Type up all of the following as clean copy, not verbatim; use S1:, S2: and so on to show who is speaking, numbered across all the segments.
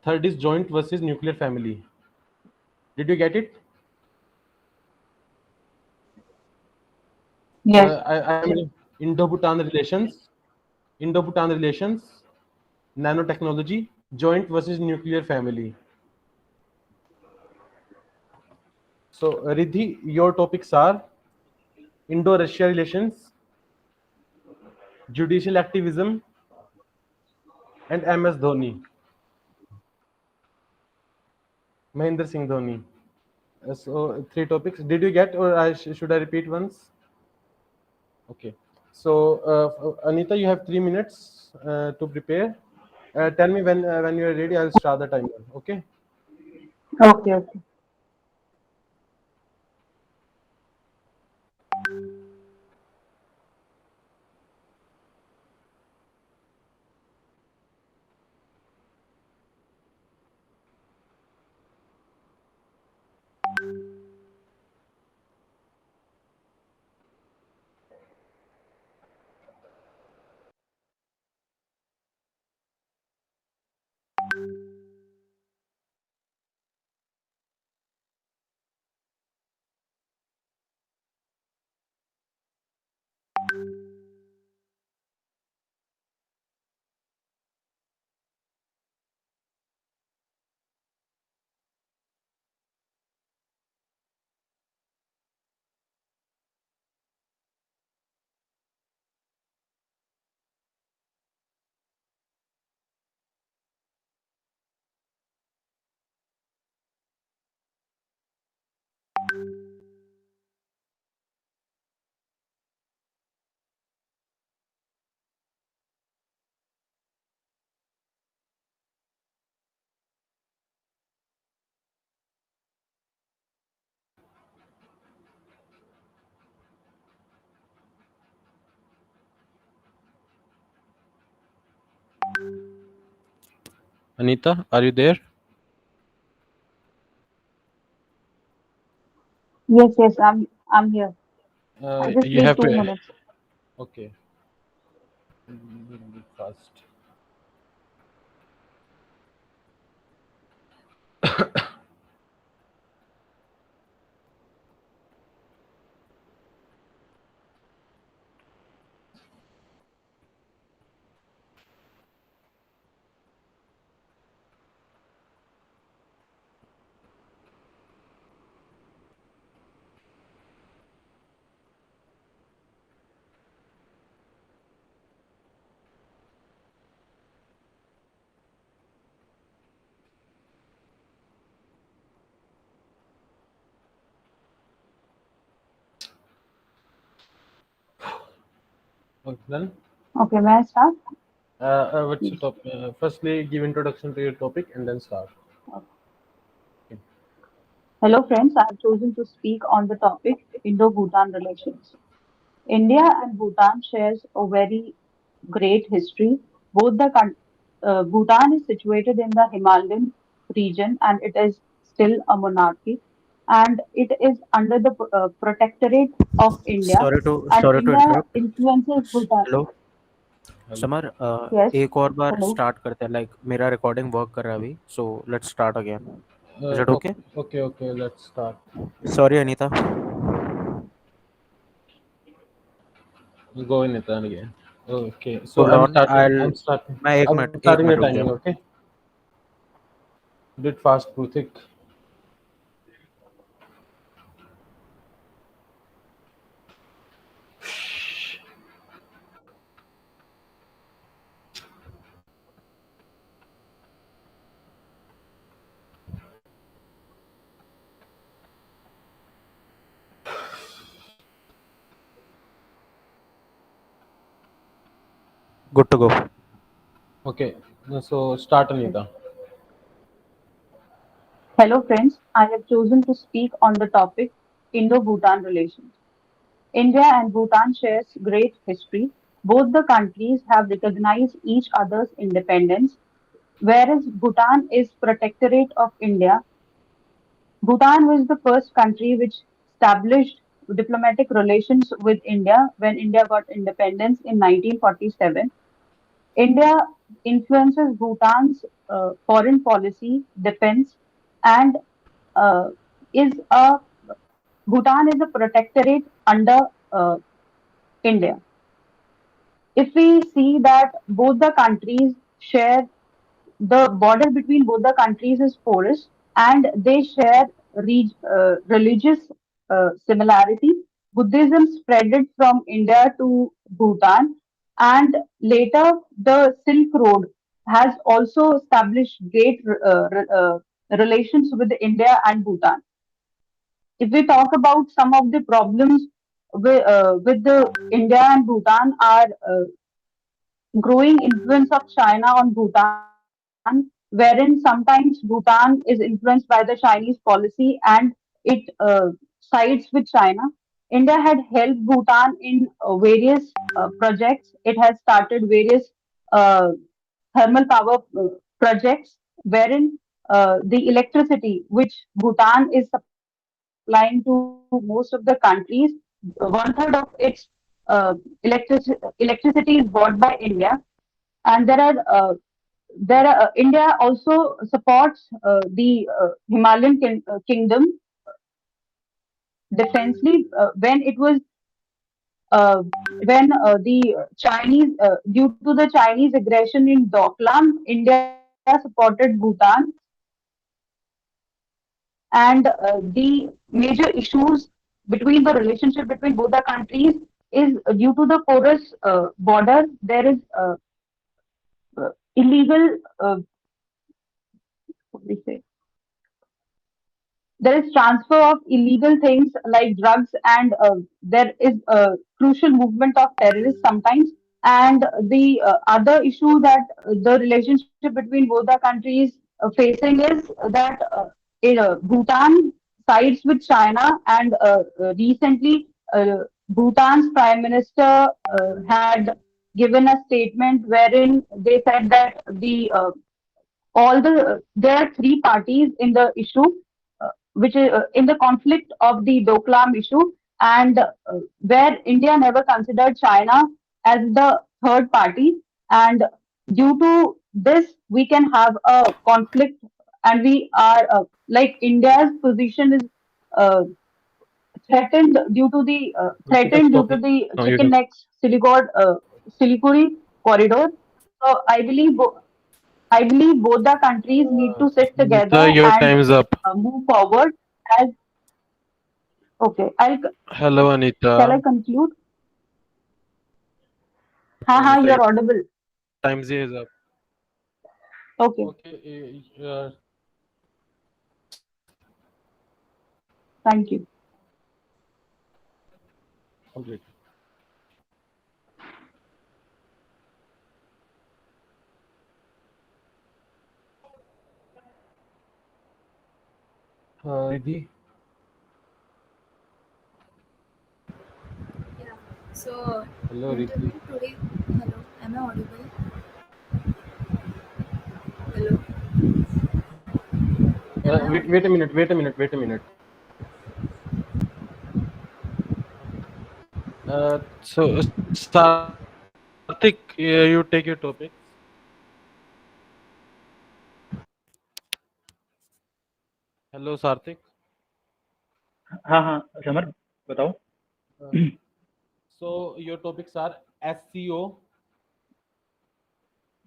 S1: Third is joint versus nuclear family. Did you get it?
S2: Yes.
S1: I am Indo-Bhutan relations, Indo-Bhutan relations, nanotechnology, joint versus nuclear family. So, Riddhi, your topics are Indo-Russia relations, judicial activism, and MS Dhoni, Mahendra Singh Dhoni. So, three topics. Did you get, or should I repeat once? Okay. So, Anita, you have 3 minutes to prepare. Tell me when you are ready. I'll start the timer. Okay.
S2: Okay, okay.
S1: Anita, are you there?
S2: Yes, yes, I'm here. I just
S1: You
S2: need
S1: have
S2: 2 minutes.
S1: okay. Fast. Okay, done.
S2: Okay, may I start?
S1: What's your
S2: Yes.
S1: top? Firstly, give introduction to your topic and then start.
S2: Okay.
S1: Okay.
S2: Hello, friends. I have chosen to speak on the topic Indo-Bhutan relations. India and Bhutan shares a very great history. Bhutan is situated in the Himalayan region and it is still a monarchy and it is under the protectorate of India and
S3: sorry to
S2: India
S3: interrupt.
S2: influences Bhutan.
S3: Hello
S1: Hello.
S3: Samar,
S2: Yes.
S3: एक और बार
S2: Hello.
S3: Start करते हैं. Like मेरा recording work कर रहा है अभी, so let's start again. Is it
S1: Okay,
S3: okay?
S1: okay, okay. Let's start.
S3: Sorry Anita.
S1: Go in it again. Okay. So
S3: hold
S1: I'm
S3: on,
S1: starting.
S3: I
S1: I'm starting.
S3: मैं
S1: I'm starting
S3: एक
S1: the
S3: minute रुक
S1: timing.
S3: जाओ.
S1: Okay. Do it fast, Pruthik.
S3: Good to go.
S1: Okay. So start, Anita.
S2: Hello, friends. I have chosen to speak on the topic Indo-Bhutan relations. India and Bhutan shares great history. Both the countries have recognized each other's independence. Whereas Bhutan is protectorate of India, Bhutan was the first country which established diplomatic relations with India when India got independence in 1947. India influences Bhutan's foreign policy, defense, and uh, is a Bhutan is a protectorate under uh, India. If we see that both the countries share the border between both the countries is porous and they share religious similarity. Buddhism spreaded from India to Bhutan, and later the Silk Road has also established great relations with India and Bhutan. If we talk about some of the problems with the India and Bhutan are growing influence of China on Bhutan, wherein sometimes Bhutan is influenced by the Chinese policy and it sides with China. India had helped Bhutan in various projects. It has started various uh, thermal power projects, wherein the electricity which Bhutan is supplying to most of the countries, 1/3 of its electricity is bought by India, and India also supports the Himalayan kingdom defensively uh, when the Chinese due to the Chinese aggression in Doklam, India supported Bhutan, and the major issues between the relationship between both the countries is due to the porous border. There is illegal, what we say, there is transfer of illegal things like drugs, and there is a crucial movement of terrorists sometimes. And the other issue that the relationship between both the countries facing is that Bhutan sides with China, and recently Bhutan's prime minister had given a statement wherein they said that all the there are three parties in the issue, which is in the conflict of the Doklam issue, and where India never considered China as the third party, and due to this we can have a conflict, and we are like India's position is uh,
S1: Next
S2: threatened due to
S1: topic.
S2: the
S1: Now you
S2: chicken
S1: can.
S2: necks Siliguri corridor. So I believe both the countries need to sit
S1: Anita,
S2: together
S1: your
S2: and
S1: time is up.
S2: move forward. As okay,
S1: Hello,
S2: shall
S1: Anita.
S2: I conclude? Ha ha,
S1: Anita, your
S2: you're audible.
S1: time is up.
S2: Okay,
S1: Okay,
S2: thank you.
S1: complete. Riddhi.
S4: Yeah. So,
S1: Hello, Riddhi.
S4: interview today. Hello, am I audible? Hello, am I
S1: Wait a
S4: audible?
S1: minute. Wait a minute. Wait a minute. Sarthik, you take your topics. Hello, Sarthik.
S5: हाँ हाँ summer बताओ.
S1: Uh, so your topics are SCO.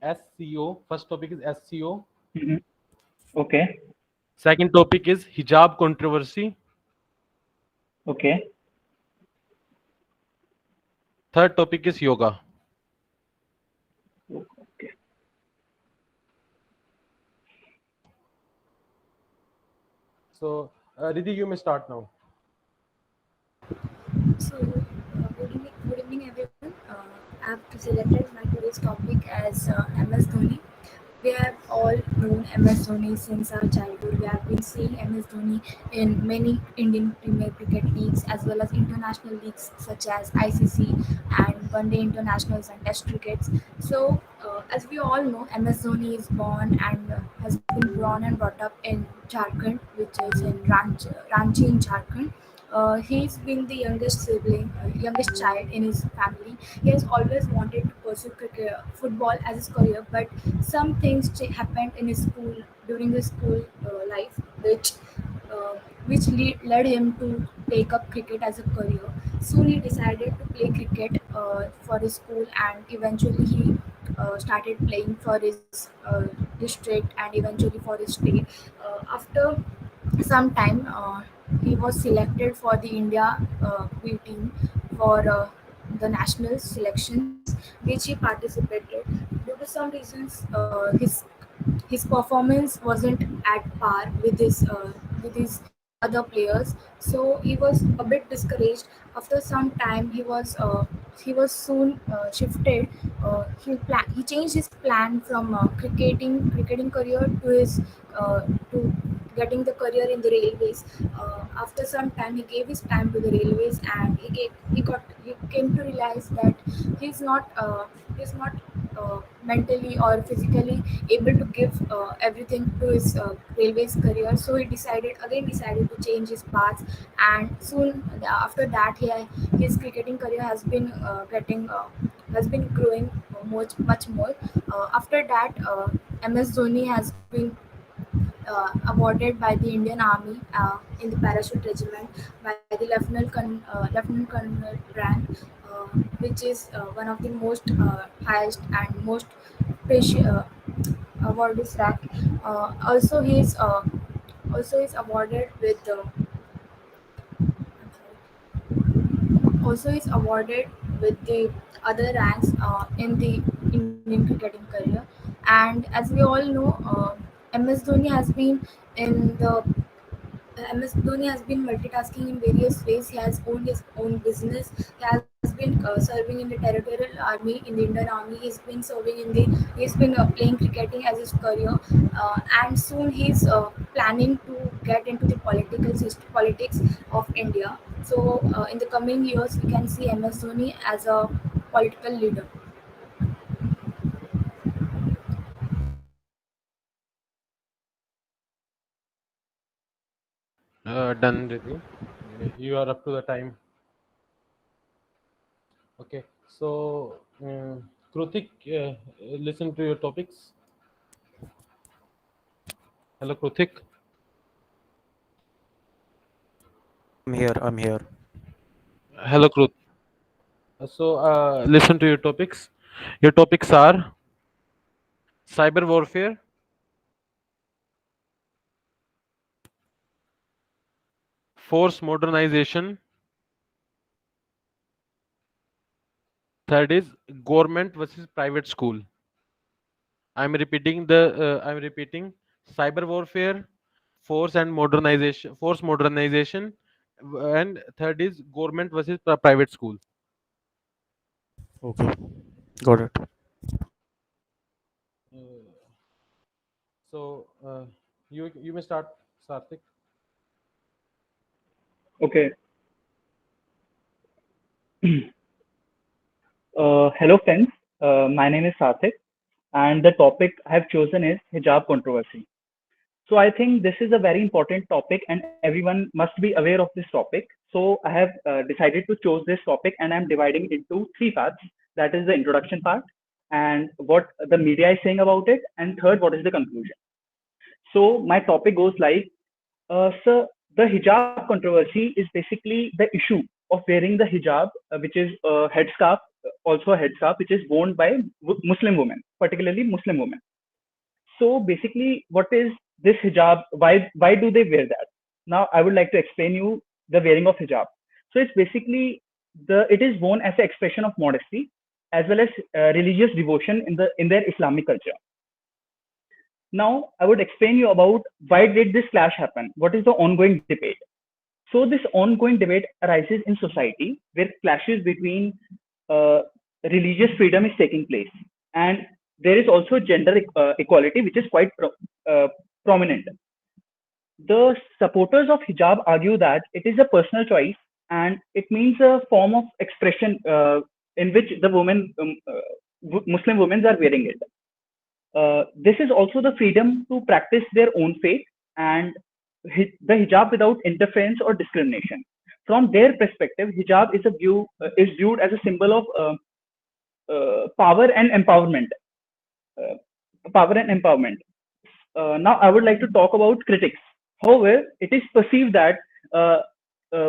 S1: SCO. First topic is SCO.
S5: Mhm. Okay.
S1: Second topic is hijab controversy.
S5: Okay.
S1: Third topic is yoga.
S5: Okay.
S1: So, Riddhi, you may start now.
S4: So, good evening, everyone. I've selected my today's topic as MS Dhoni. We have all known MS Dhoni since our childhood. We have been seeing MS Dhoni in many Indian Premier Cricket leagues as well as international leagues such as ICC and One Day Internationals and Test crickets. So, as we all know, MS Dhoni is born and has been born and brought up in Jharkhand, which is in Ranchi in Jharkhand. He's been the youngest sibling, youngest child in his family. He has always wanted to pursue football as his career, but some things happened in his school during his school life, uh, led him to take up cricket as a career. Soon he decided to play cricket for his school, and eventually he started playing for his district and eventually for his state. After some time, he was selected for the India B team for the national selections, which he participated. Due to some reasons, his performance wasn't at par with his other players, so he was a bit discouraged. After some time, he was soon shifted. He changed his plan from cricketing career to his to getting the career in the railways. After some time, he gave his time to the railways, and he came to realize that he's not mentally or physically able to give everything to his railways career. So he decided to change his path, and soon after that, his cricketing career has been growing much more. After that, MS Dhoni has been awarded by the Indian Army in the parachute regiment by the lieutenant colonel rank, which is one of the most highest and most precious awarded rank. Also he is awarded with also is awarded with the other ranks in the Indian cricketing career. And as we all know, MS Dhoni has been in the MS Dhoni has been multitasking in various ways. He has owned his own business. He has been serving in the territorial army in the Indian army. He's been playing cricketing as his career, and soon he's planning to get into the politics of India. So in the coming years, we can see MS Dhoni as a political leader.
S1: Done, Ritu. You are up to the time. Okay. So, Krutik, listen to your topics. Hello, Krutik.
S3: I'm here. I'm here.
S1: Hello, Krut. So, listen to your topics. Your topics are cyber warfare, force modernization, third is government versus private school. I'm repeating cyber warfare, force modernization, and third is government versus private school.
S3: Okay. Got it.
S1: Uh, so, you may start, Sarthik.
S5: Okay. Hello, friends. My name is Sarthik, and the topic I have chosen is hijab controversy. So I think this is a very important topic, and everyone must be aware of this topic. So I have decided to choose this topic, and I'm dividing it into three parts. That is the introduction part, and what the media is saying about it, and third, what is the conclusion. So my topic goes like, so the hijab controversy is basically the issue of wearing the hijab, which is a headscarf, also a headscarf, which is worn by Muslim women, particularly Muslim women. So basically, what is this hijab? Why do they wear that? Now, I would like to explain you the wearing of hijab. So it's basically it is worn as an expression of modesty as well as religious devotion in their Islamic culture. Now, I would explain you about why did this clash happen? What is the ongoing debate? So this ongoing debate arises in society where clashes between uh, religious freedom is taking place, and there is also gender equality, which is quite prominent. The supporters of hijab argue that it is a personal choice and it means a form of expression in which the Muslim women are wearing it. This is also the freedom to practice their own faith and the hijab without interference or discrimination. from their perspective, hijab is viewed as a symbol of power and empowerment. Uh, Power and empowerment. Now, I would like to talk about critics. However, it is perceived that uh,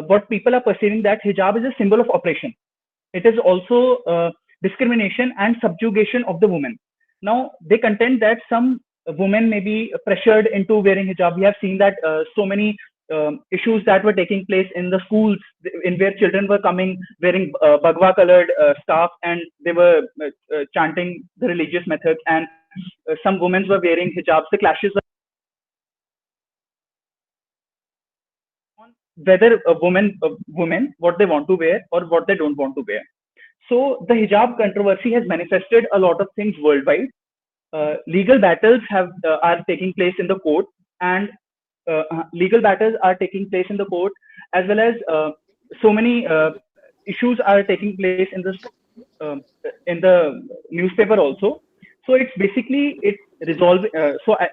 S5: what people are perceiving that hijab is a symbol of oppression. It is also discrimination and subjugation of the woman. Now, they contend that some women may be pressured into wearing hijab. We have seen that so many issues that were taking place in the schools in where children were coming wearing bagwa colored scarf, and they were chanting the religious methods, and some women were wearing hijabs. The clashes were on whether women what they want to wear or what they don't want to wear. So the hijab controversy has manifested a lot of things worldwide. Legal battles are taking place in the court, and legal battles are taking place in the court, as well as so many issues are taking place um, in the newspaper also. So it's basically it resolve.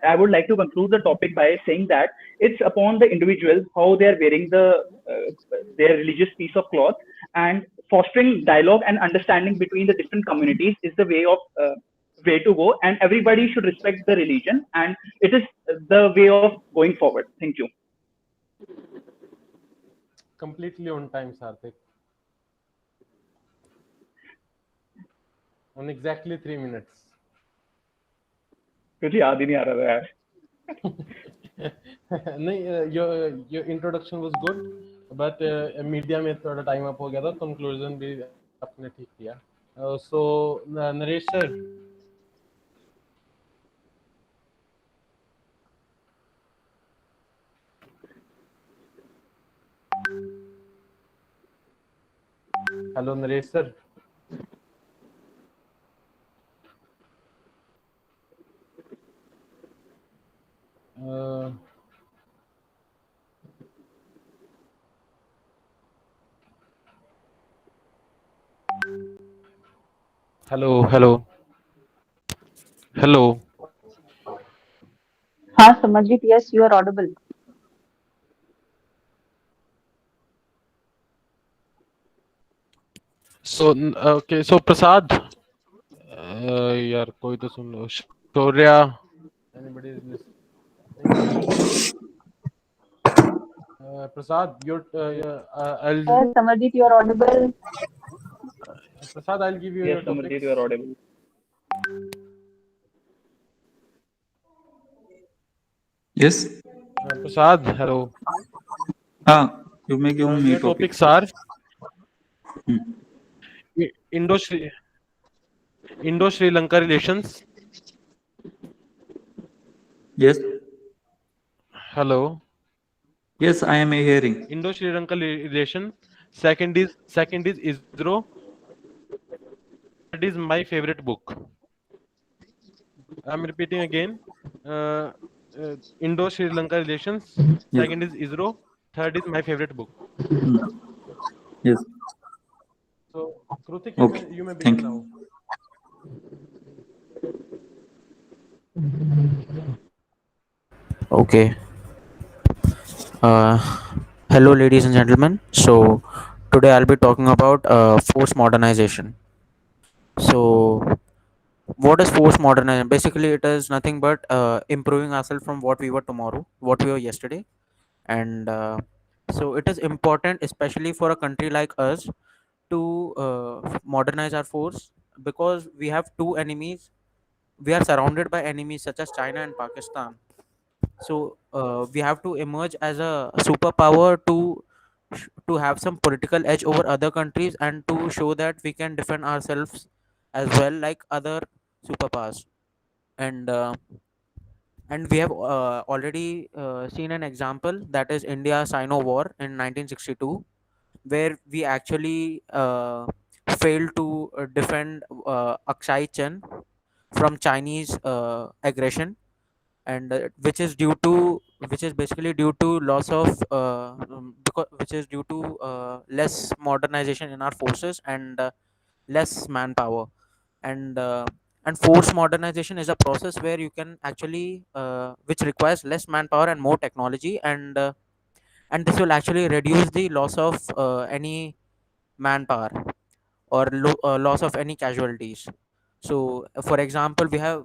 S5: I would like to conclude the topic by saying that it's upon the individual how they are wearing their religious piece of cloth, and fostering dialogue and understanding between the different communities is the way to go, and everybody should respect the religion, and it is the way of going forward. Thank you.
S1: Completely on time, Sarthik. On exactly 3 minutes.
S5: मुझे याद ही नहीं आ रहा था यार.
S1: नहीं, your introduction was good, but media में थोड़ा time up हो गया था, कंक्लूजन भी आपने ठीक किया. So Naresh sir, hello Naresh sir. Hello hello hello.
S2: हाँ समझित, yes, you are audible.
S1: So okay, so प्रसाद, यार कोई तो सुन लो. Shaurya, anybody is listening? Prasad, I'll
S2: Yes, Samarjit, you are audible.
S1: Prasad, I'll give you
S5: Yes,
S1: your
S5: Samarjit,
S1: topics.
S5: you are audible.
S6: Yes.
S1: Prasad, hello.
S6: You may give me
S1: Your
S6: topic.
S1: topics are
S6: Hmm.
S1: Indo Sri Lanka relations.
S6: Yes.
S1: Hello.
S6: Yes, I am hearing.
S1: Indo Sri Lanka relation. Second is ISRO. Third is my favorite book. I'm repeating again. Uh, Indo Sri Lanka relations.
S6: Yes.
S1: Second is ISRO. Third is my favorite book.
S6: Hmm. Yes.
S1: So Krutik,
S6: Okay.
S1: you may
S6: Thank
S1: begin
S6: you.
S1: now.
S3: Okay. Uh, Hello, ladies and gentlemen. So today I'll be talking about forced modernization. So what is forced modernization? Basically, it is nothing but improving ourselves from what we were tomorrow, what we were yesterday, and so it is important, especially for a country like us, to modernize our force, because we have two enemies. We are surrounded by enemies such as China and Pakistan. So we have to emerge as a superpower to have some political edge over other countries, and to show that we can defend ourselves as well like other superpowers. And uh, and we have already seen an example, that is India Sino War in 1962, where we actually failed to defend Aksai Chen from Chinese aggression, and which is basically due to loss of which is due to less modernization in our forces, and less manpower. And uh, and force modernization is a process where you can actually which requires less manpower and more technology, and this will actually reduce the loss of any manpower or loss of any casualties. So for example, we have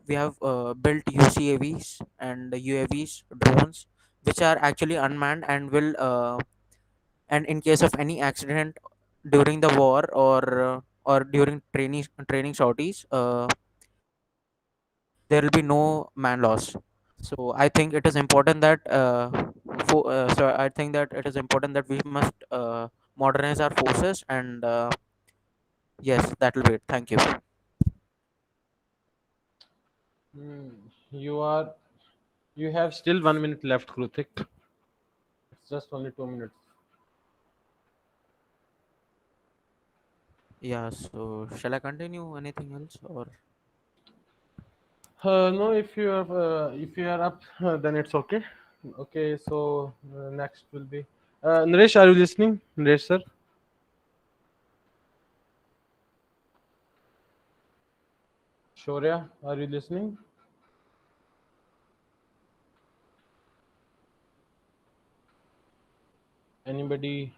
S3: built UCAVs and UAVs drones which are actually unmanned and will and in case of any accident during the war or during training sorties, there will be no man loss. So I think it is important that I think that it is important that we must modernize our forces, and yes, that will be it. Thank you.
S1: Hmm, you are. You have still 1 minute left, Krutik. It's just only 2 minutes.
S3: Yeah, so shall I continue anything else or?
S1: No, if you are up, then it's okay. Okay, so next will be Naresh. Are you listening, Naresh sir? Shaurya, are you listening? Anybody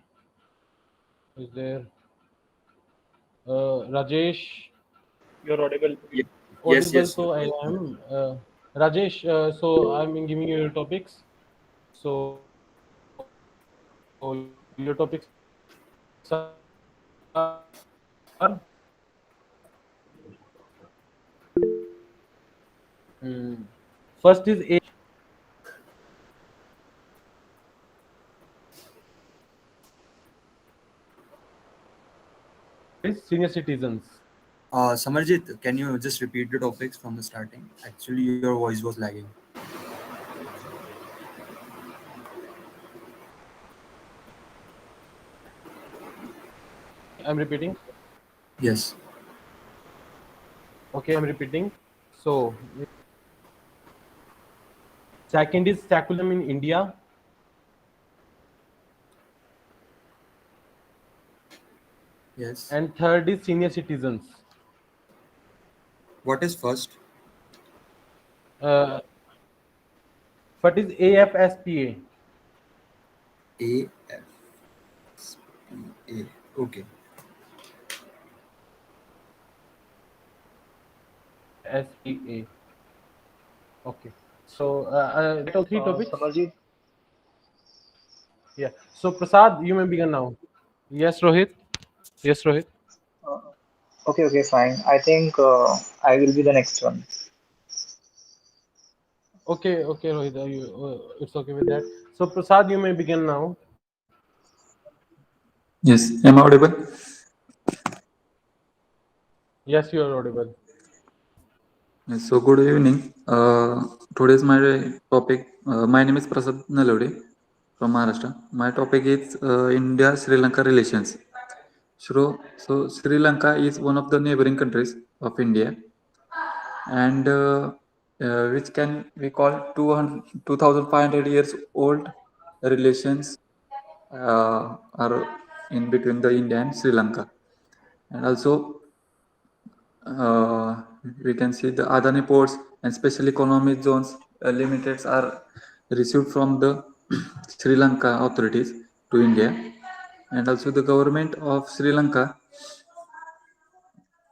S1: is there? Rajesh,
S5: You're audible.
S6: Ye- Yes,
S1: audible.
S6: yes.
S1: So I am Rajesh. So I'm giving you your topics. So your topics are hmm, first is senior citizens.
S6: Samarjit, can you just repeat the topics from the starting? Actually, your voice was lagging.
S1: I'm repeating.
S6: Yes,
S1: Okay, I'm repeating. So second is seculum in India,
S6: yes.
S1: and third is senior citizens.
S6: What is first?
S1: Uh, what is AFSPA?
S6: A F A. Okay.
S1: AFSPA. Okay. So all three topics.
S7: Samarjit,
S1: Yeah. So Prasad, you may begin now. Yes, Rohit. Yes, Rohit.
S7: uh, okay, fine. I think I will be the next one.
S1: Okay, okay, Rohit. It's okay with that. So Prasad, you may begin now.
S6: Yes, am I audible?
S1: Yes, you are audible.
S6: Yes, so good evening. Today's my topic. My name is Prasad Nalode from Maharashtra. My topic is India-Sri Lanka relations. So Sri Lanka is one of the neighboring countries of India, and which can we call 200, 2,500 years old relations are in between the India and Sri Lanka. And also we can see the Adani ports and special economic zones limits are received from the Sri Lanka authorities to India, and also the government of Sri Lanka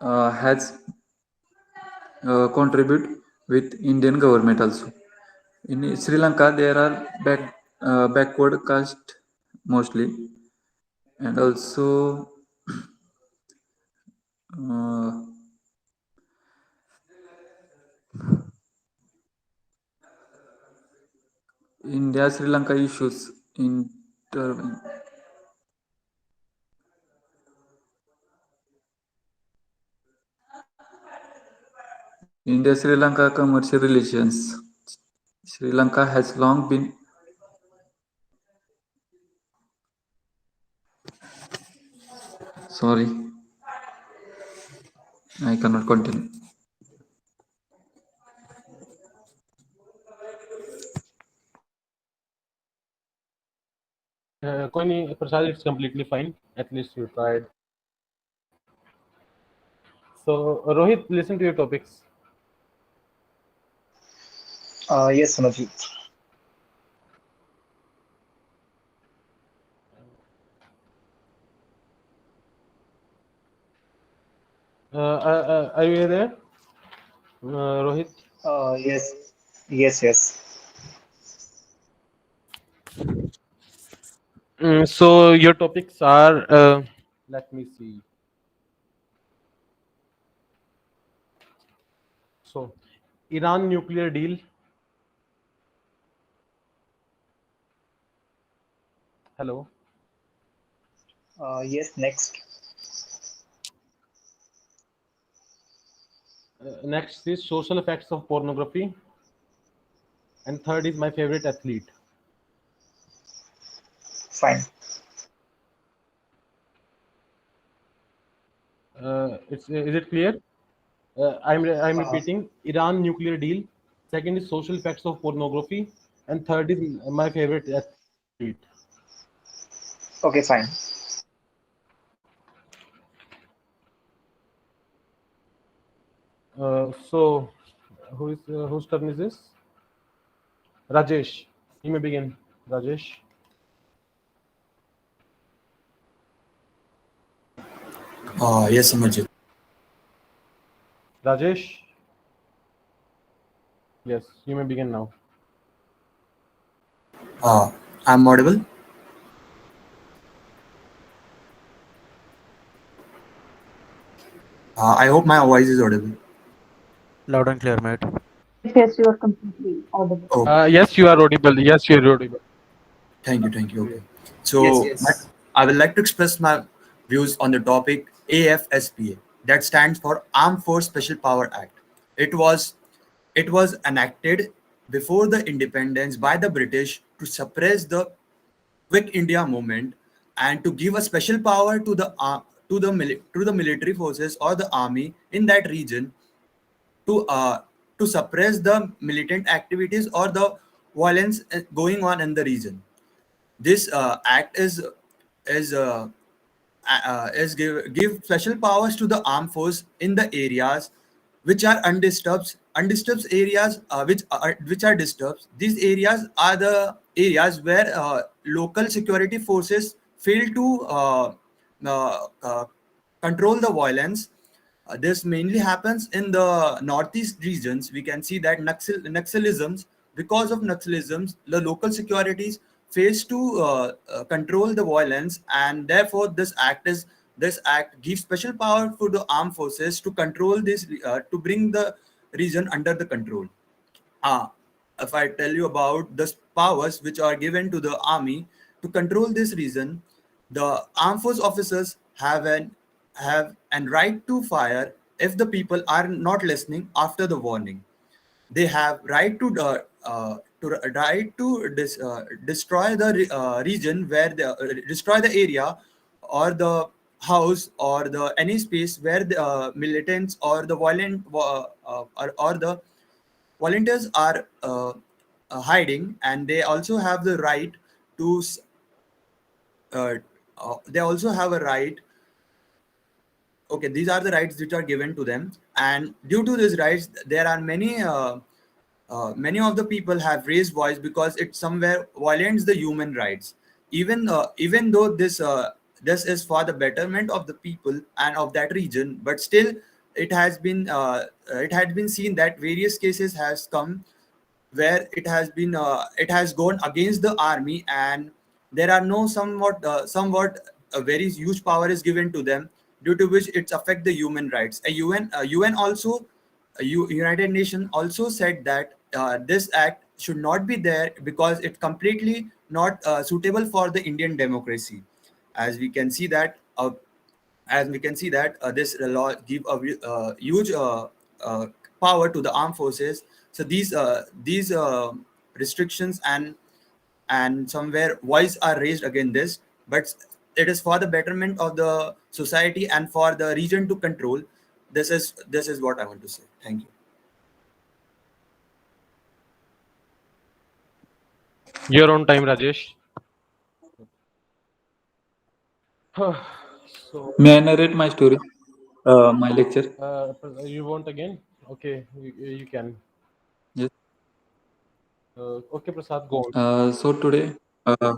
S6: has contribute with Indian government also. In Sri Lanka, there are backward caste mostly, and also uh, India Sri Lanka issues in India Sri Lanka commercial relations. Sri Lanka has long been sorry, I cannot continue.
S1: कोई नहीं, Prasad, it's completely fine. At least you tried. So Rohit, listen to your topics.
S7: Yes, Samarjit.
S1: Are you there, Rohit?
S7: Yes, yes, yes.
S1: So your topics are. Let me see. So, Iran nuclear deal. Hello.
S7: Yes, next.
S1: Next is social effects of pornography, and third is my favorite athlete.
S7: Fine.
S1: It's is it clear? I'm
S7: Uh,
S1: repeating. Iran nuclear deal. Second is social effects of pornography, and third is my favorite athlete.
S7: okay, fine.
S1: So, whose turn is this? Rajesh. You may begin, Rajesh.
S3: Yes, Amarjit.
S1: Rajesh. Yes, you may begin now.
S3: I'm audible. I hope my voice is audible. Loud and clear, mate.
S2: Yes, yes, you are completely audible.
S3: Oh,
S1: Yes, you are audible. Yes, you are audible.
S3: thank you, thank you.
S1: Yes.
S3: Okay. So, I would like to express my views on the topic AFSPA, that stands for Armed Force Special Power Act. It was it was enacted before the independence by the British to suppress the Quick India movement and to give a special power to the military forces or the army in that region to uh, to suppress the militant activities or the violence going on in the region. This act is give special powers to the armed force in the areas which are undisturbed areas which are disturbed. These areas are the areas where local security forces fail to control the violence. This mainly happens in the northeast regions. We can see that Naxalisms, because of Naxalisms, the local securities face to control the violence, and therefore this act gives special power for the armed forces to control this to bring the region under the control. Ah, if I tell you about the powers which are given to the army to control this region, the armed force officers have an right to fire if the people are not listening after the warning. They have right to destroy the region where they destroy the area or the house or the any space where the militants or the or the volunteers are hiding, and they also have the right to uh, they also have a right. Okay, these are the rights which are given to them, and due to these rights there are many of the people have raised voice because it somewhere violates the human rights. Even though this is for the betterment of the people and of that region, but still it has been seen that various cases has come where it has gone against the army, and there are no somewhat a very huge power is given to them, due to which it's affect the human rights. UN also United Nations also said that this act should not be there because it's completely not suitable for the Indian democracy. As we can see that this law give a huge uh, power to the armed forces. So these restrictions and somewhere voice are raised against this, but it is for the betterment of the society and for the region to control. This is what I want to say. Thank you.
S1: You're on time, Rajesh. So,
S6: May I narrate my story, my lecture?
S1: you want again? Okay, you can.
S6: Yes.
S1: Okay, Prasad, go on.
S6: So today, uh,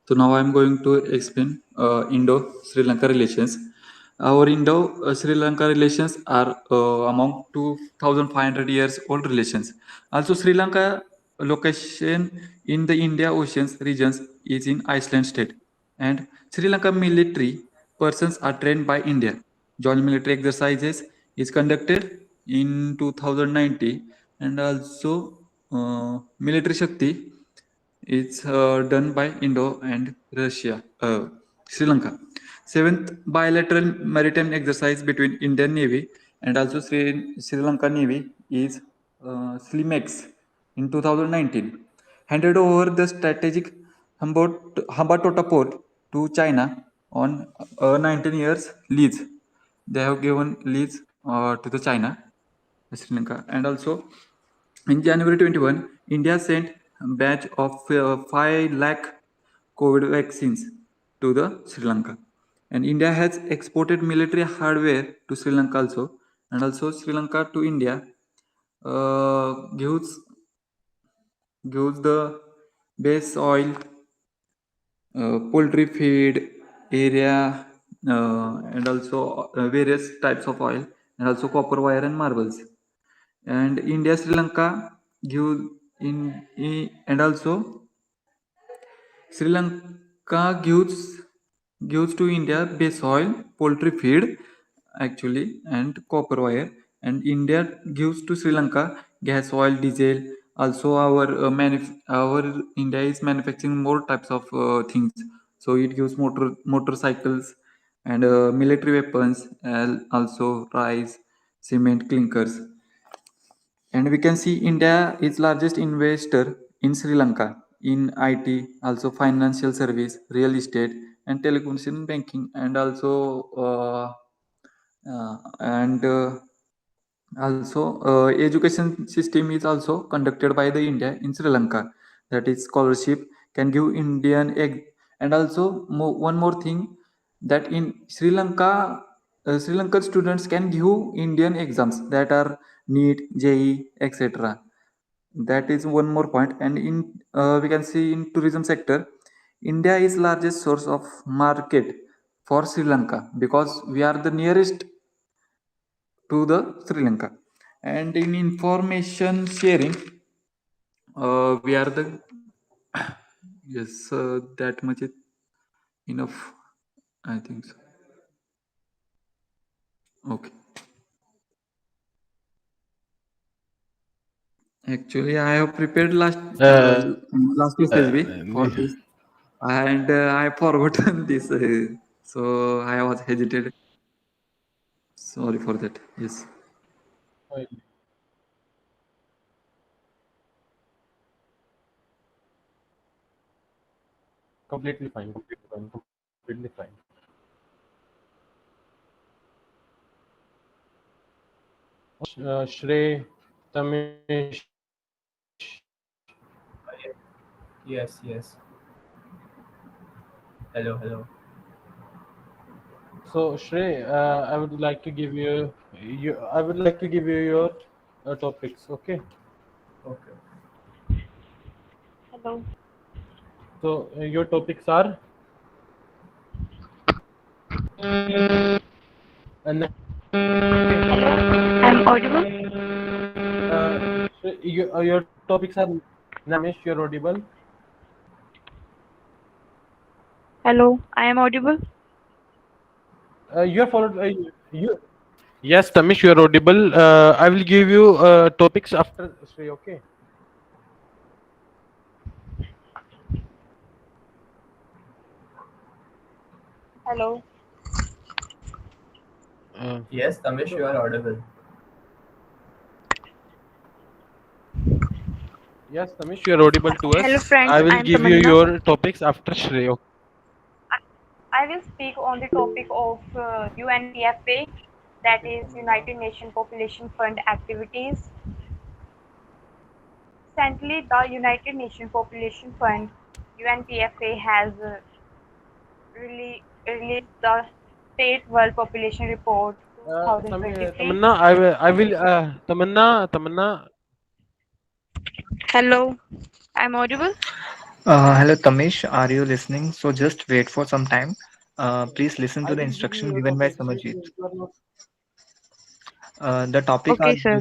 S6: so now I'm going to explain Indo-Sri Lanka relations. Our Indo-Sri Lanka relations are among 2,500 years old relations. Also, Sri Lanka location in the India Oceans regions is in Iceland state, and Sri Lanka military persons are trained by India. Joint military exercises is conducted in 2019, and also military Shakti is done by Indo and Russia, Sri Lanka. Seventh bilateral maritime exercise between Indian Navy and also Sri Lanka Navy is SLIMEX in 2019. Handed over the strategic Hambantota port to China on 19 years lease. They have given lease to the China, Sri Lanka, and also in January 21, India sent a batch of 5 lakh COVID vaccines to the Sri Lanka. And India has exported military hardware to Sri Lanka also. And also Sri Lanka to India gives the base oil, poultry feed, area, and also various types of oil, and also copper wire and marbles. And India Sri Lanka give and also Sri Lanka gives to India base oil, poultry feed actually, and copper wire, and India gives to Sri Lanka gas, oil, diesel. Also, our India is manufacturing more types of things. So it gives motorcycles and military weapons, and also rice, cement, clinkers. And we can see India is largest investor in Sri Lanka in IT, also financial service, real estate, and telecommunication banking, and also and also education system is also conducted by the India in Sri Lanka. That is scholarship can give Indian egg, and also one more thing that in Sri Lanka. Sri Lankan students can give Indian exams that are NEET, JEE, etc. That is one more point. And in we can see in tourism sector, India is largest source of market for Sri Lanka because we are the nearest to the Sri Lanka. And in information sharing, we are the yes, that much is enough. I think so. Okay. Actually, I have prepared
S1: Uh,
S6: last SSB for this, and I forgotten this, so I was hesitated. Sorry for that. Yes.
S1: completely fine. Completely fine. Completely fine. Shrey, Tamish.
S8: Yes, yes. Hello, hello.
S1: So Shrey, I would like to give you. I would like to give you your topics. Okay.
S8: Okay.
S9: Hello.
S1: So your topics are. And okay.
S9: I'm audible.
S1: Your topics are Namish. You're audible.
S9: Hello. I am audible.
S1: You're followed. You. Yes, Tamish, you're audible. I will give you topics after Shrey. Okay.
S9: Hello.
S1: Uh,
S8: Yes, Tamish, you
S1: so
S8: are audible.
S1: yes, Tamish, you're audible to
S9: Hello,
S1: us.
S9: friends.
S1: I will
S9: I'm
S1: give you
S9: Tamanna.
S1: your topics after Shrey. Okay.
S9: I I will speak on the topic of UNPFA, that is United Nations Population Fund activities. Recently, the United Nations Population Fund (UNPFA) has released the State World Population Report 2023.
S1: Tamanna, I will, Tamanna.
S9: Hello. I'm audible.
S7: Hello, Tamish. Are you listening? So just wait for some time.
S10: Please listen to
S1: I
S10: the
S1: will give you
S10: instruction
S1: your
S10: given by
S1: topic. So
S10: Samarjit.
S1: you are not.
S10: The
S9: Okay, sir.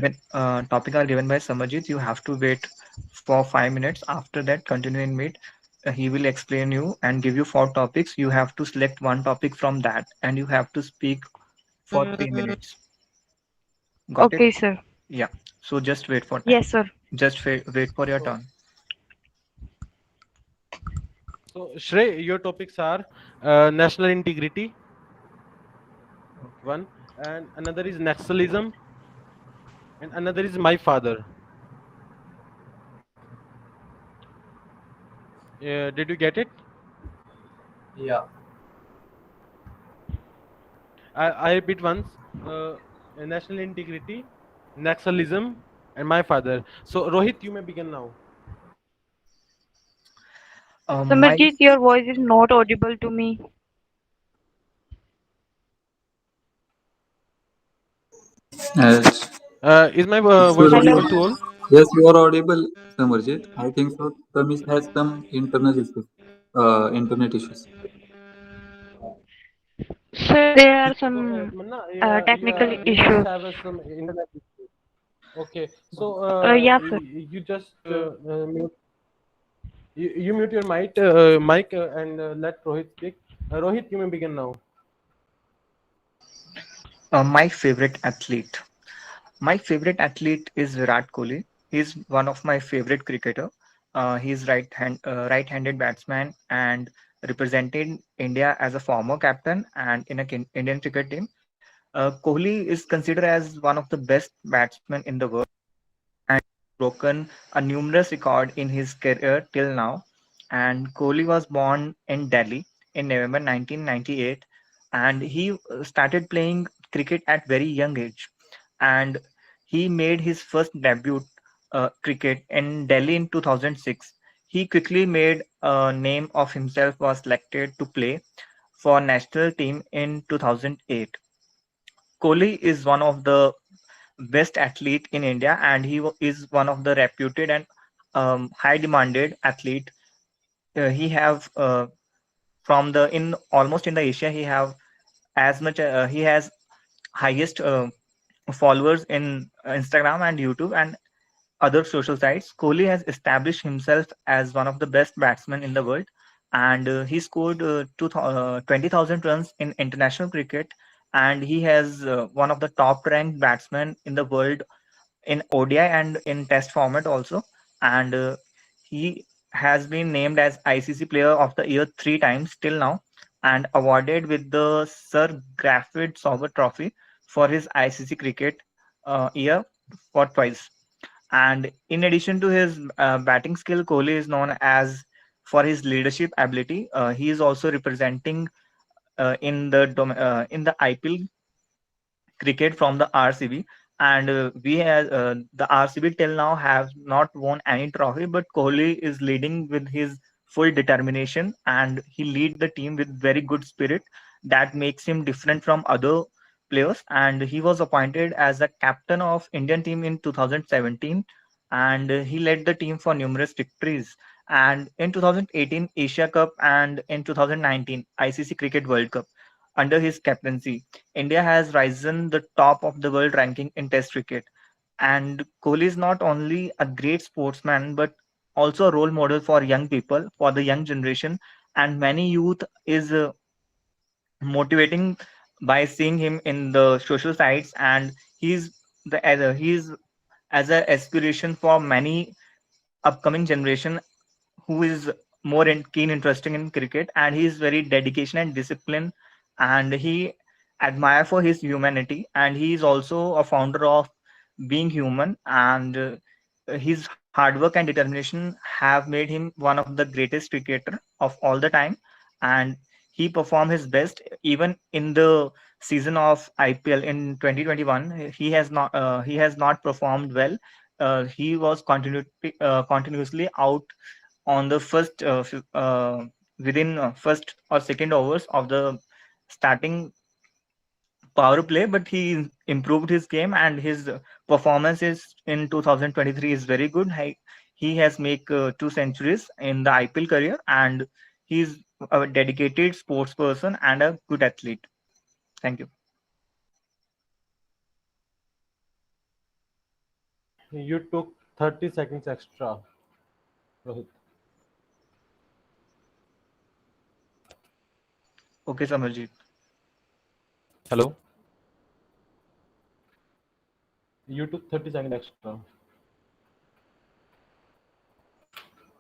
S10: topic are given by Samarjit. You have to wait for 5 minutes. After that, continue in mid. He will explain you and give you four topics. You have to select one topic from that, and you have to speak for 3 minutes. Got it?
S9: Okay, sir.
S10: Yeah. So just wait for time.
S9: Yes, sir.
S10: Just wait for your
S1: So,
S10: turn.
S1: so Shrey, your topics are national integrity, one, and another is nationalism, and another is my father. Did you get it?
S8: Yeah.
S1: I repeat once. Uh, national integrity, nationalism, and my father. So Rohit, you may begin now.
S10: My
S9: Samarjit, your voice is not audible to me.
S6: Yes.
S1: Is my
S6: Excuse
S1: voice
S6: me.
S9: Hello.
S1: audible to all?
S6: Yes, you are audible, Samarjit. I think so. Tamis has some internal issues. Internet issues.
S9: Sir, there are
S1: So,
S9: some
S1: Manna,
S9: technical
S1: you must
S9: issues.
S1: have some internet issue. Okay, so
S9: Yeah, sir.
S1: you just mute, you mute your mic and let Rohit speak. Rohit, you may begin now.
S10: my favorite athlete. My favorite athlete is Virat Kohli. He's one of my favorite cricketer. He's right-handed batsman and represented India as a former captain and in a Indian cricket team. Kohli is considered as one of the best batsmen in the world and broken a numerous record in his career till now. And Kohli was born in Delhi in November 1998, and he started playing cricket at very young age. And he made his first debut cricket in Delhi in 2006. He quickly made a name of himself, was selected to play for national team in 2008. Kohli is one of the best athlete in India, and is one of the reputed and high demanded athlete. He have from the in almost in the Asia he have as much he has highest followers in Instagram and YouTube and other social sites. Kohli has established himself as one of the best batsmen in the world, and he scored 20,000 runs in international cricket, and he has one of the top ranked batsmen in the world in ODI and in Test format also. And he has been named as ICC Player of the Year 3 times till now, and awarded with the Sir Garfield Sobber Trophy for his ICC cricket year for twice. And in addition to his batting skill, Kohli is known as for his leadership ability. He is also representing in the IPL cricket from the RCB, and we have the RCB till now have not won any trophy, but Kohli is leading with his full determination, and he lead the team with very good spirit that makes him different from other players. And he was appointed as a captain of Indian team in 2017, and he led the team for numerous victories. And in 2018 Asia Cup and in 2019 ICC Cricket World Cup under his captaincy, India has risen the top of the world ranking in Test cricket. And Kohli is not only a great sportsman but also a role model for young people, for the young generation, and many youth is motivating by seeing him in the social sites, and he's as an aspiration for many upcoming generation who is more keen interesting in cricket, and he is very dedication and discipline, and he admire for his humanity, and he is also a founder of being human. And his hard work and determination have made him one of the greatest cricketer of all the time. And he performed his best even in the season of IPL in 2021. He has not performed well. He was continuously out on the within first or second overs of the starting power play, but he improved his game, and his performances in 2023 is very good. He has make 2 centuries in the IPL career, and he's a dedicated sports person and a good athlete. Thank you.
S1: You took 30 seconds extra, Rohit.
S10: Okay, Samarjit.
S1: Hello? You took 30 seconds extra.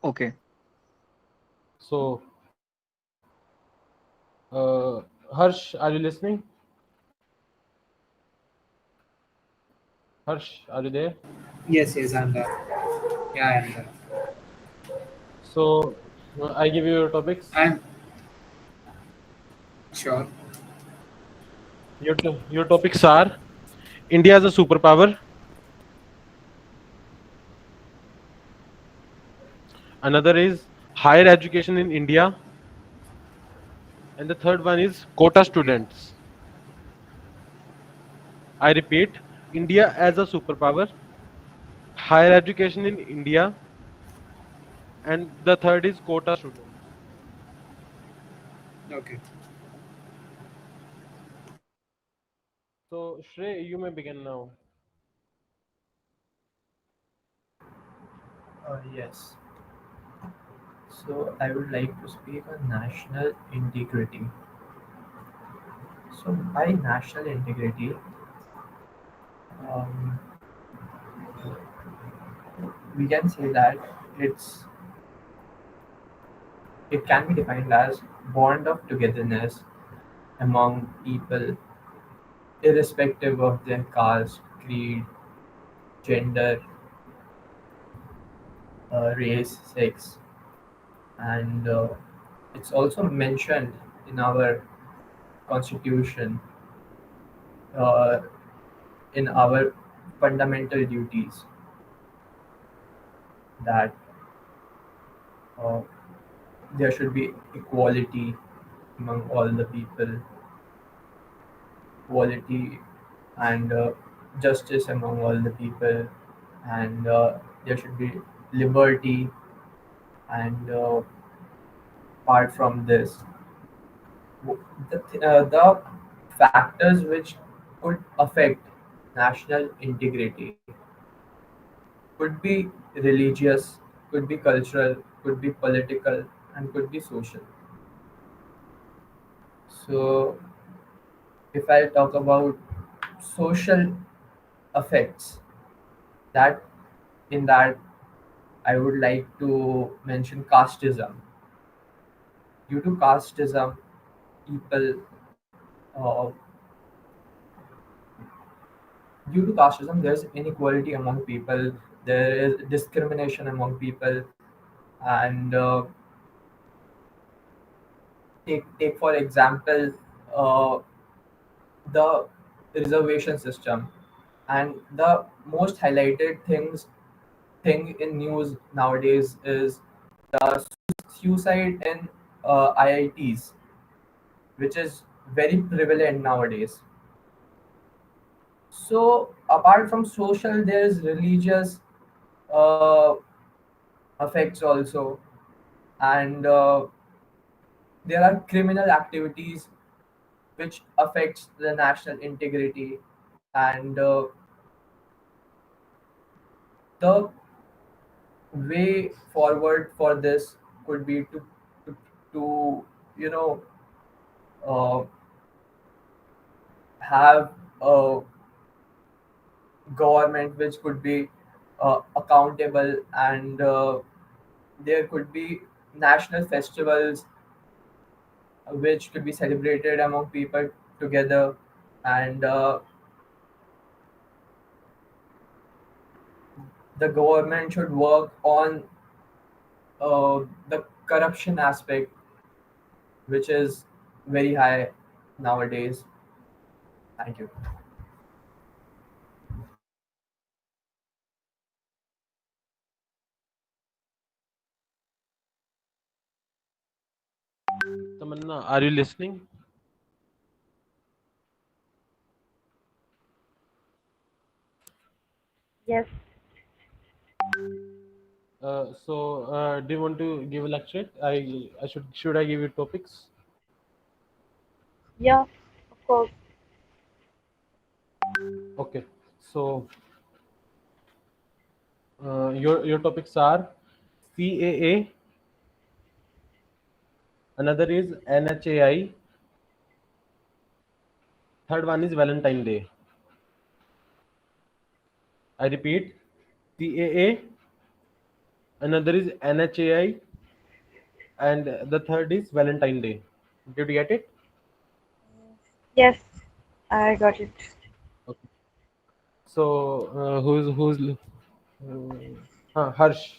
S10: Okay.
S1: So, Harsh, are you listening? Harsh, are you there?
S8: Yes, yes, I'm there. Yeah, I am there.
S1: So, I give you your topics.
S8: I'm sure.
S1: Your topics are India as a superpower. Another is higher education in India. And the third one is quota
S8: Okay.
S1: students. I repeat, India as a superpower, higher education in India, and the third is quota students.
S8: Okay.
S1: So, Shrey, you may begin now.
S11: Yes. So I would like to speak on national integrity. So by national integrity, um, we can say that it's it can be defined as bond of togetherness among people, irrespective of their caste, creed, gender, race, sex, and it's also mentioned in our constitution, uh, in our fundamental duties that uh, there should be equality among all the people, equality and justice among all the people, and there should be liberty. And apart from this, the factors which could affect national integrity could be religious, could be cultural, could be political, and could be social. So, if I talk about social effects, that in that I would like to mention casteism. Due to casteism, people, uh, due to casteism, there's inequality among people. There is discrimination among people, and take for example uh, the reservation system, and the most highlighted thing in news nowadays is the suicide in IITs, which is very prevalent nowadays. So apart from social, there's religious uh, effects also, and there are criminal activities which affects the national integrity, and the way forward for this could be to you know uh, have a government which could be accountable, and there could be national festivals which could be celebrated among people together, and the government should work on the corruption aspect, which is very high nowadays. Thank you.
S1: Tamanna, are you listening?
S9: Yes.
S1: Do you want to give a lecture? I should I give you topics?
S9: Yeah, of course.
S1: Okay. So your topics are CAA. Another is NHAI. Third one is Valentine Day. I repeat, CAA. Another is NHAI, and the third is Valentine Day. Did you get it?
S9: Yes, I got it.
S1: Okay. So Harsh.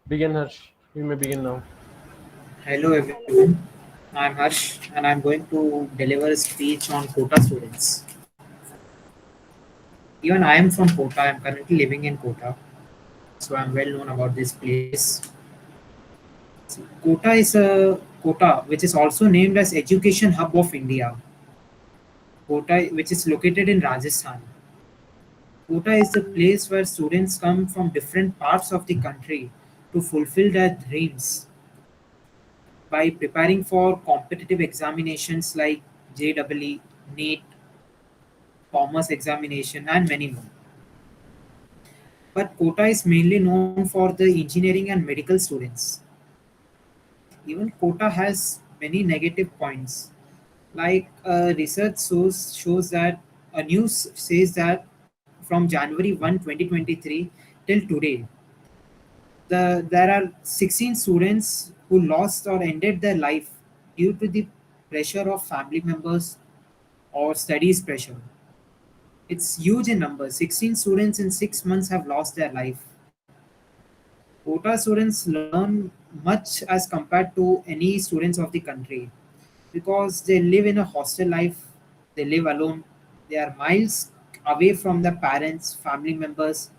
S1: Begin, Harsh. You may begin now.
S8: Hello everyone, I'm Harsh and I'm going to deliver a speech on Kota students. Even I am from Kota, I'm currently living in Kota, so I'm well known about this place. Kota, which is also named as Education Hub of India. Kota, which is located in Rajasthan. Kota is the place where students come from different parts of the country to fulfill their dreams by preparing for competitive examinations like JEE, NEET, commerce examination, and many more. But Kota is mainly known for the engineering and medical students. Even Kota has many negative points. Like research shows that a news says that from January 1, 2023 till today, there are 16 students who lost or ended their life due to the pressure of family members or studies pressure. It's huge in numbers. 16 students in 6 months have lost their life. Quota students learn much as compared to any students of the country because they live in a hostel life, they live alone, they are miles away from their parents, family members.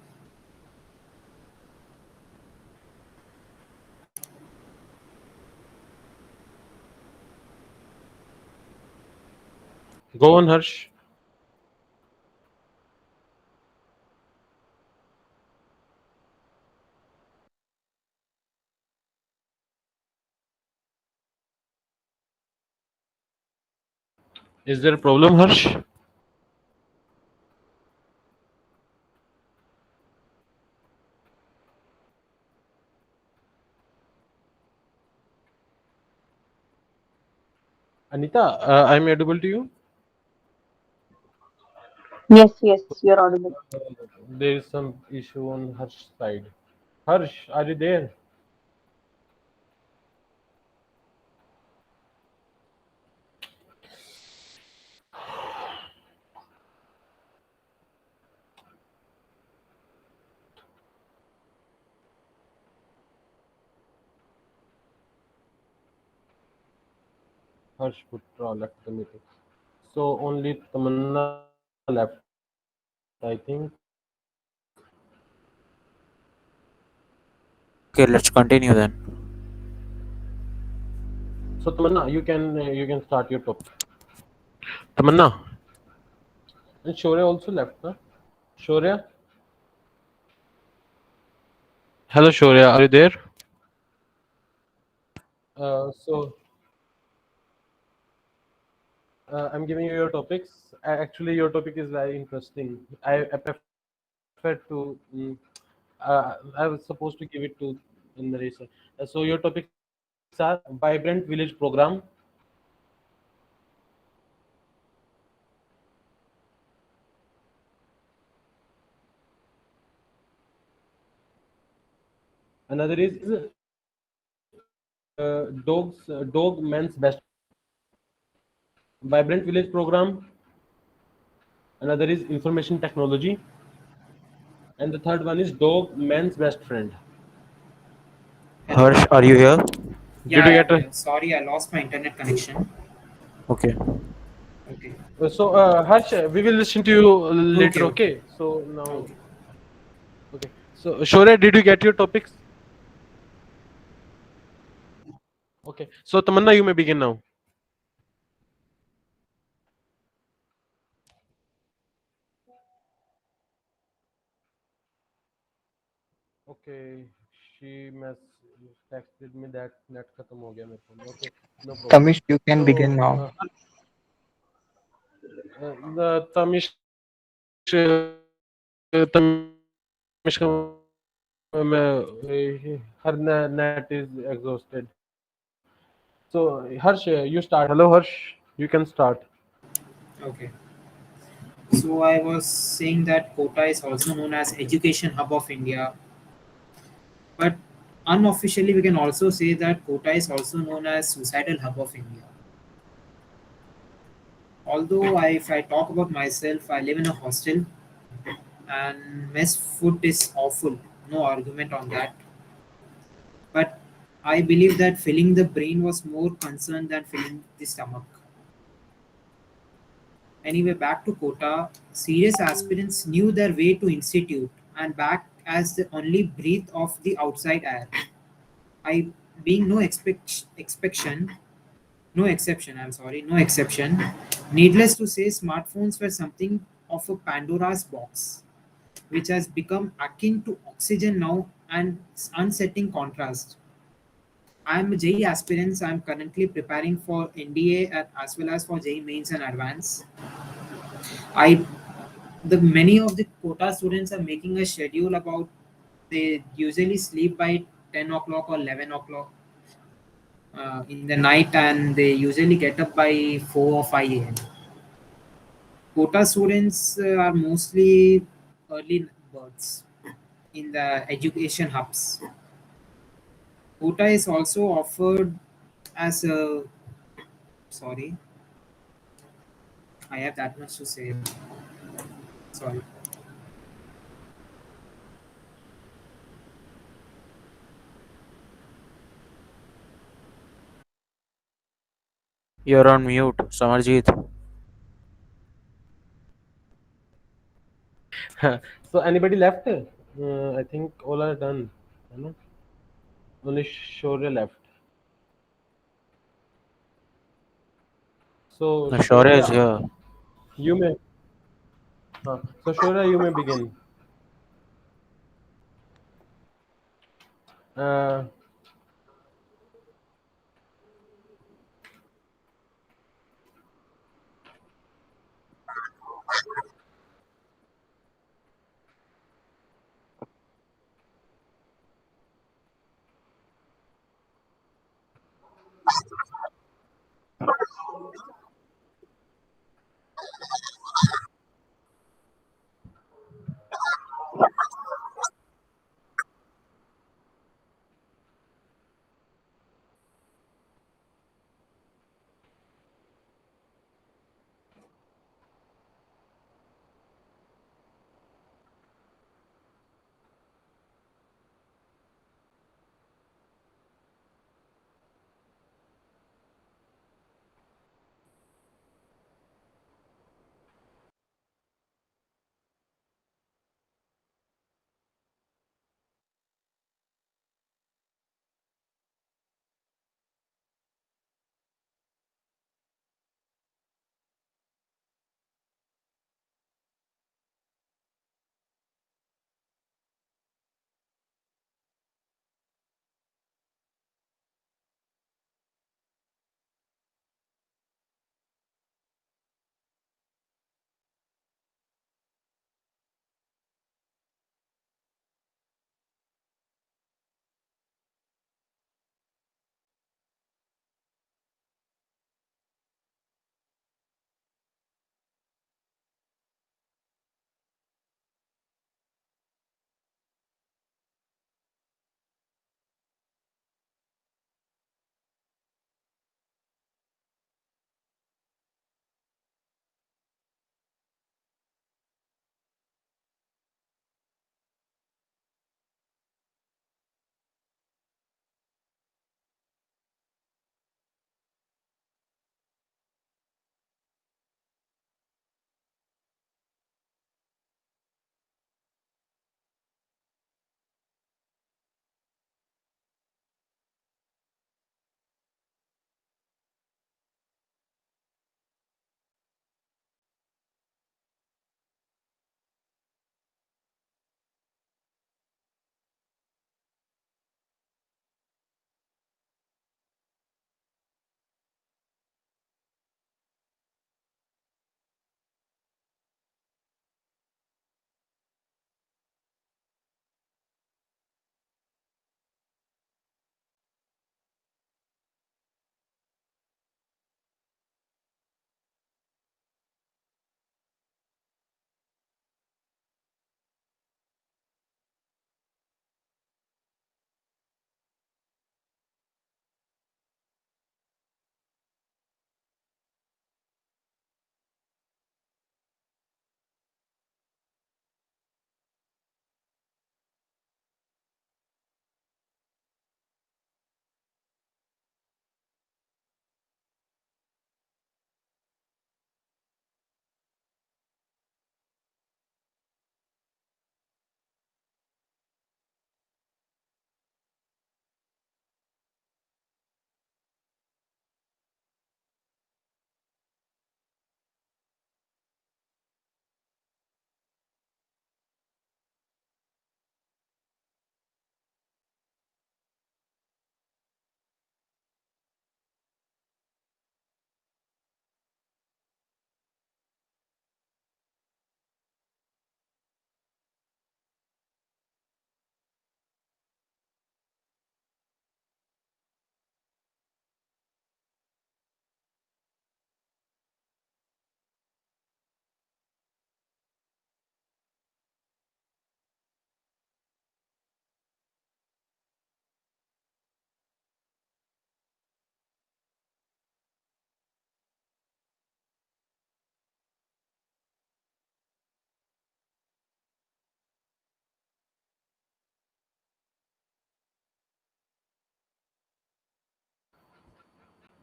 S1: Go on, Harsh. Is there a problem, Harsh? Anita, I'm audible to you.
S2: Yes, yes, you're audible.
S1: Uh, there is some issue on Harsh's side. Harsh, are you there? Harsh Putra left the meeting. So only Tamanna left, I think.
S3: Okay, let's continue then.
S1: So Tamanna, you can start your topic. Tamanna and Shorya also left, huh? Shorya, hello Shorya, are you there? So I'm giving you your topics. Actually, your topic is very interesting. I prefer to. I was supposed to give it to in the racer. So your topics are vibrant village program, another is dog man's best vibrant village program, another is information technology, and the third one is dog man's best friend.
S8: Hello.
S3: Harsh, are you here?
S8: Yeah,
S1: Did you
S8: I
S1: get
S8: am
S1: a
S8: here. Sorry, I lost my internet connection.
S3: Okay.
S8: Okay.
S1: Harsh, we will listen to you
S8: Okay,
S1: later,
S8: okay.
S1: okay? So now,
S8: Okay.
S1: okay. So Shorya, did you get your topics? Okay. So Tamanna, you may begin now. Okay. she texted me that net khatam ho gaya mere phone. Okay, no problem.
S10: Tamish, you can
S1: So
S10: begin now.
S1: the Tamish Tamish her net is exhausted. So Harsh, you start. Hello Harsh, you can start.
S8: Okay. So I was saying that Kota is also known as Education Hub of India, but unofficially we can also say that Kota is also known as Suicidal Hub of India. Although if I talk about myself, I live in a hostel and mess food is awful. No argument on that. But I believe that filling the brain was more concerned than filling the stomach. Anyway, back to Kota, serious aspirants knew their way to institute and back as the only breath of the outside air. I being no exception, I'm sorry, no exception. Needless to say, smartphones were something of a Pandora's box, which has become akin to oxygen now and unsettling contrast. I'm a JEE aspirant. I'm currently preparing for NDA as well as for JEE mains and advance. I the many of the quota students are making a schedule about they usually sleep by 10 o'clock or 11 o'clock in the night and they usually get up by 4 or 5 a.m. Quota students are mostly early birds in the education hubs. Quota is also offered as a sorry, I have that much to say. Sorry.
S3: You're on mute, Samarjeet.
S1: So anybody left? I think all are done. You know? Only Shorya left. So
S3: Shaurya is
S1: Shorya,
S3: here.
S1: you may. So Shorya, you may begin. Uh,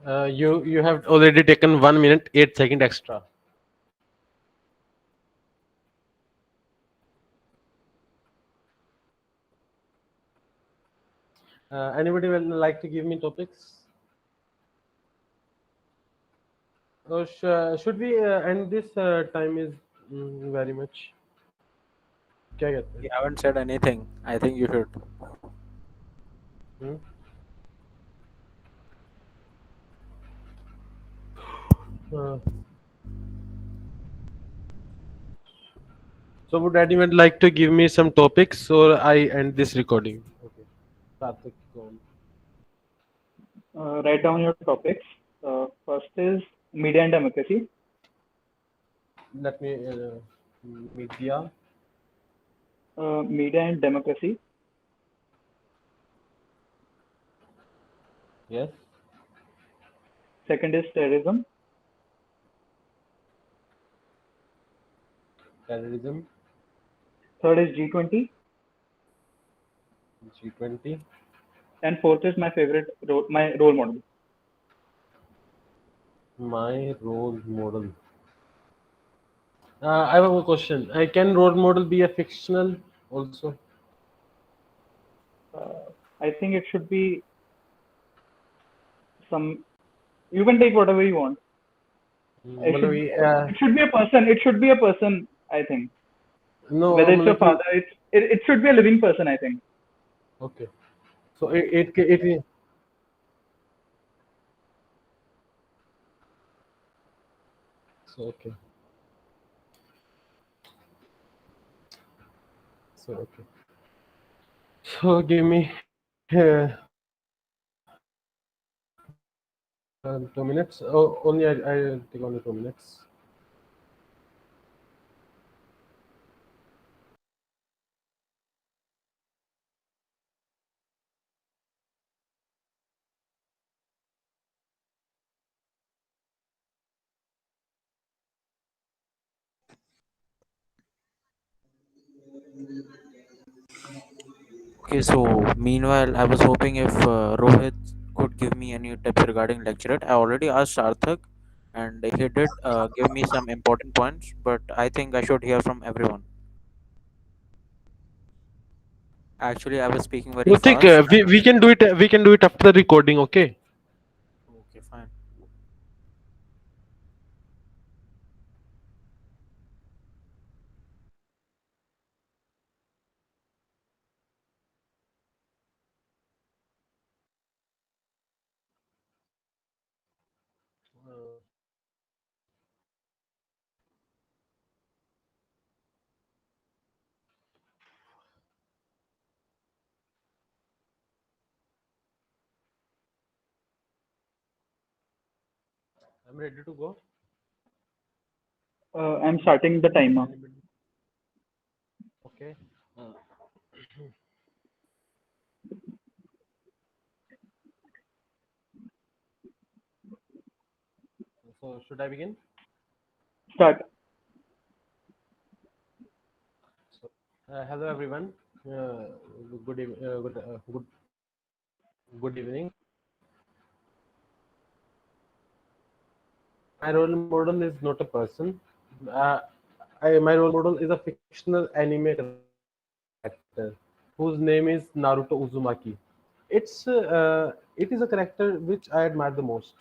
S1: You have already taken 1 minute 8 second extra. Anybody will like to give me topics? Or should we end this? Time is very much. क्या कहते
S3: We
S1: हैं?
S3: haven't said anything. I think you should.
S1: Hmm? Uh, so would anyone like to give me some topics, or I end this recording? Okay. Karthik, go on.
S5: Write down your topics. First is media and democracy.
S1: Let me media.
S5: Media and democracy.
S1: Yes.
S5: Second is terrorism.
S1: Terrorism.
S5: Third is G20.
S1: G20.
S5: And fourth is my role model.
S1: My role model. I have a question. Can role model be a fictional also?
S5: I think it should be some. You can take whatever you want. It
S1: मतलब
S5: should.
S1: ये,
S5: It should be a person. It should be a person. I think.
S1: no
S5: Whether it's your
S1: मतलब कि
S5: father, it should be a living person. I think.
S1: okay. So it so okay. So okay. So give me 2 minutes. Oh, only I take only 2 minutes.
S3: Okay, so meanwhile, I was hoping if Rohit could give me any tips regarding lecturate. I already asked Sarthak, and he did give me some important points, but I think I should hear from everyone. Actually, I was speaking very
S1: Pratik,
S3: fast.
S1: we can do it. We can do it after the recording. Okay.
S3: Okay, fine.
S1: Uh, I'm ready to go.
S5: I'm starting the timer.
S1: Anybody? Okay. Uh, so should I begin?
S5: Start.
S1: So, hello everyone. Uh, good evening. My role model is not a person. Uh, my role model is a fictional anime character whose name is Naruto Uzumaki. It is a character which I admire the most.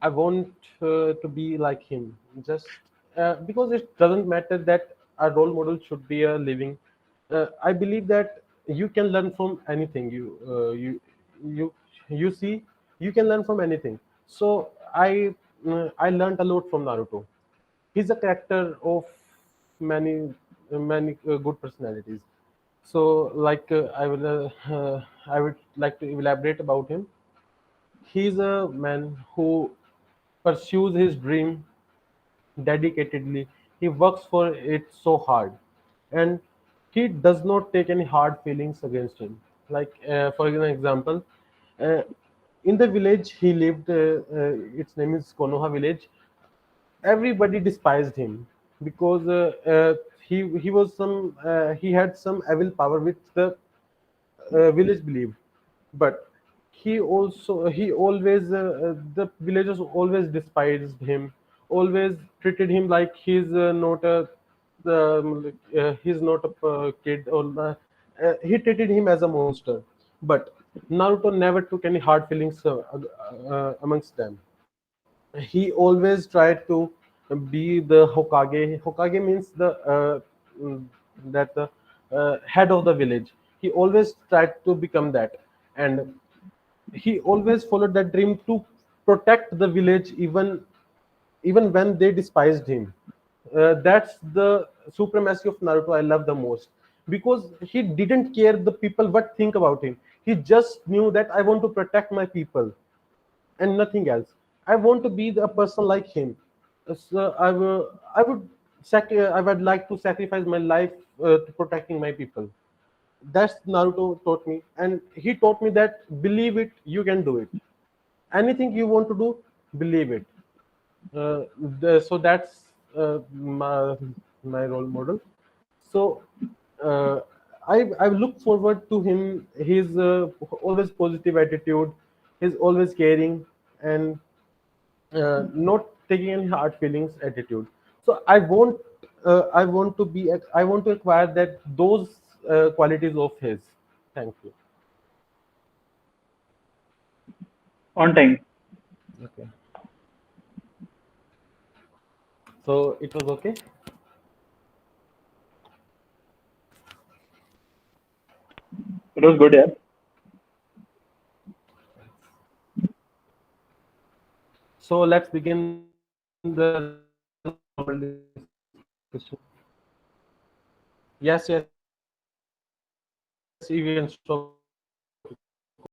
S1: I want to be like him, just because it doesn't matter that a role model should be a living. I believe that you can learn from anything you you see. You can learn from anything. So I learned a lot from Naruto. He's a character of many good personalities. So I would like to elaborate about him. He's a man who pursues his dream dedicatedly. He works for it so hard, and he does not take any hard feelings against him. Like for an example, uh, in the village he lived, its name is Konoha village. Everybody despised him because he was some he had some evil power which the village believed, but he always the villagers always despised him, always treated him like he's not a kid, or he treated him as a monster. But Naruto never took any hard feelings amongst them. He always tried to be the Hokage. Hokage means the mm, that the head of the village. He always tried to become that, and he always followed that dream to protect the village, even when they despised him. That's the supremacy of Naruto I love the most, because he didn't care the people what think about him. He just knew that I want to protect my people and nothing else. I want to be a person like him. So I would like to sacrifice my life to protecting my people. That's Naruto taught me, and he taught me that believe it, you can do it. Anything you want to do, believe it. So that's my role model. So uh, I look forward to him. His always positive attitude, his always caring, and not taking any hard feelings attitude. So I want to be I want to acquire that those qualities of his. Thank you.
S5: On time.
S1: Okay. So it was okay.
S5: It was good, yeah.
S1: So let's begin the normal discussion. Yes, yes, you can stop the recording.